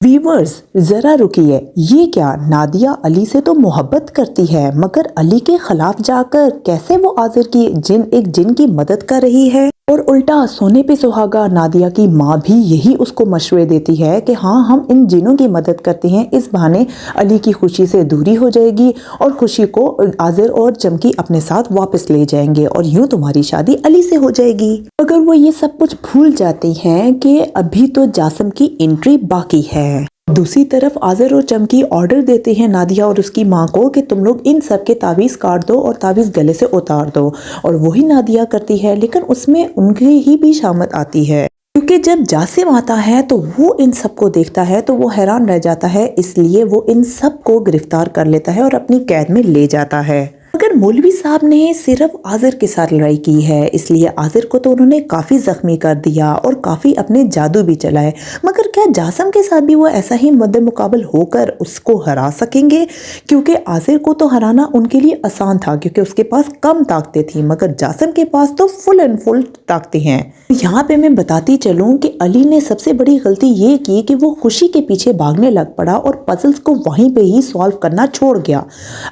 Viewers जरा रुकिए, ये क्या नादिया अली से तो मोहब्बत करती है मगर अली के खिलाफ जाकर कैसे वो आजिर की एक जिन की मदद कर रही है। और उल्टा सोने पे सुहागा नादिया की माँ भी यही उसको मशवरे देती है कि हाँ हम इन जिनों की मदद करते हैं, इस बहाने अली की खुशी से दूरी हो जाएगी और खुशी को आजिर और चमकी अपने साथ वापस ले जाएंगे और यूं तुम्हारी शादी अली से हो जाएगी। मगर वो ये सब कुछ भूल जाती हैं कि अभी तो जासिम की एंट्री बाकी है। दूसरी तरफ आज़र और चमकी ऑर्डर देते हैं नादिया और उसकी माँ को कि तुम लोग इन सब के तावीज़ काट दो और तावीज़ गले से उतार दो, और वही नादिया करती है, लेकिन उसमें उनकी ही भी शामत आती है क्योंकि जब जासिम आता है तो वो इन सब को देखता है तो वो हैरान रह जाता है, इसलिए वो इन सब को गिरफ्तार कर लेता है और अपनी कैद में ले जाता है। मगर मौलवी साहब ने सिर्फ आज़र के साथ लड़ाई की है, इसलिए आज़र को तो उन्होंने काफ़ी ज़ख्मी कर दिया और काफ़ी अपने जादू भी चलाए। मगर क्या जासिम के साथ भी वो ऐसा ही मद्दे मुकाबल होकर उसको हरा सकेंगे? क्योंकि आज़र को तो हराना उनके लिए आसान था क्योंकि उसके पास कम ताकतें थी, मगर जासिम के पास तो फुल एंड फुल ताकतें हैं। यहाँ पे मैं बताती चलूँ कि अली ने सबसे बड़ी गलती ये की कि वो खुशी के पीछे भागने लग पड़ा और पजल्स को वहीं पे ही सॉल्व करना छोड़ गया।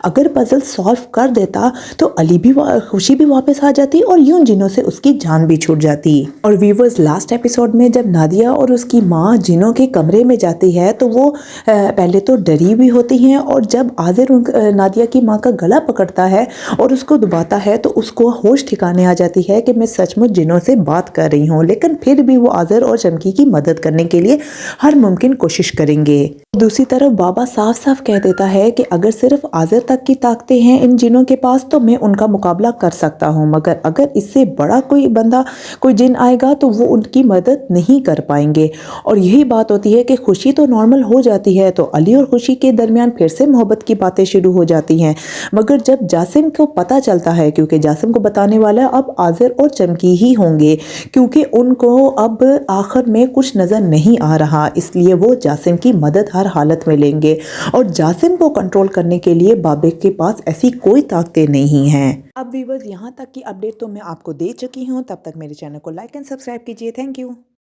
अगर पजल सॉल्व कर देता तो अली भी खुशी भी वापस आ जाती और यूं जिनों से उसकी जान भी छूट जाती। और व्यूवर्स लास्ट एपिसोड में जब नादिया और उसकी माँ जिनों के कमरे में जाती है तो वो पहले तो डरी हुई होती हैं, और जब आज़िर नादिया की माँ का गला पकड़ता है और उसको दबाता है तो उसको होश ठिकाने आ जाती है कि मैं सचमुच जिनों से बात कर रही हूँ, लेकिन फिर भी वो आज़िर और चमकी की मदद करने के लिए हर मुमकिन कोशिश करेंगे। दूसरी तरफ बाबा साफ साफ कह देता है कि अगर सिर्फ आज़िर तक की ताकतें हैं इन जिनों के पास तो मैं उनका मुकाबला कर सकता हूँ, मगर अगर इससे बड़ा कोई बंदा कोई जिन आएगा तो वो उनकी मदद नहीं कर पाएंगे। और यही बात होती है कि खुशी तो नॉर्मल हो जाती है तो अली और खुशी के दरमियान फिर से मोहब्बत की बातें शुरू हो जाती हैं। मगर जब जासिम को पता चलता है, क्योंकि जासिम को बताने वाला अब आज़िर और चमकी ही होंगे, क्योंकि उनको अब आखिर में कुछ नज़र नहीं आ रहा, इसलिए वो जासिम की मदद हर हालत में लेंगे। और जासिम को कंट्रोल करने के लिए बाबे के पास ऐसी कोई ताकतें नहीं हैं। अब व्यूअर्स यहाँ तक की अपडेट तो मैं आपको दे चुकी हूँ, तब तक मेरे चैनल को लाइक एंड सब्सक्राइब कीजिए। Thank you.